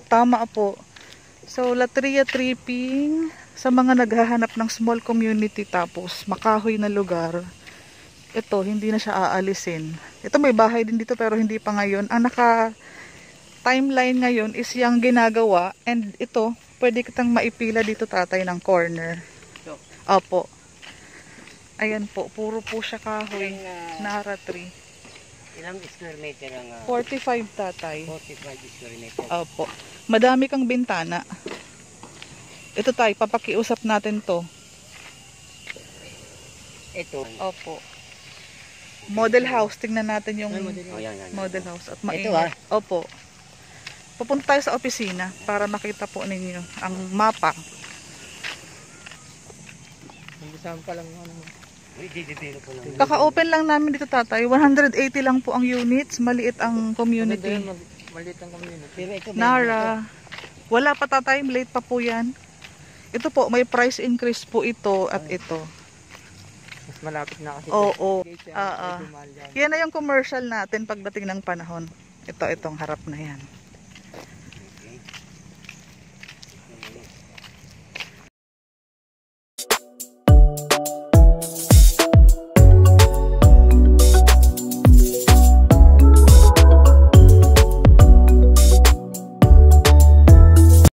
tama po. So, Latria tripping sa mga naghahanap ng small community tapos makahoy na lugar. Ito, hindi na siya aalisin. Ito may bahay din dito pero hindi pa ngayon. Ang naka-timeline ngayon is yung ginagawa. And ito, pwede kitang maipila dito tatay ng corner. Opo. Ayan po, puro po siya kahoy. Nara tree. Ilang square meter ang... 45 tatay. 45 square meter. Opo. Madami kang bintana. Ito tayo, papakiusap natin to. Ito. Opo. Model house, tingnan natin yung model house. At maingat. Opo. Pupunta tayo sa opisina para makita po ninyo ang mapa. Saan pa lang ano. Kaka-open lang namin dito tatay. 180 lang po ang units. Maliit ang community. Maliit ang community. Nara. Wala pa tatay. Late pa po yan. Ito po, may price increase po ito at ito. Mas malapit na kasi. Oo. Yan na yung commercial natin pagdating ng panahon. Itong harap na yan.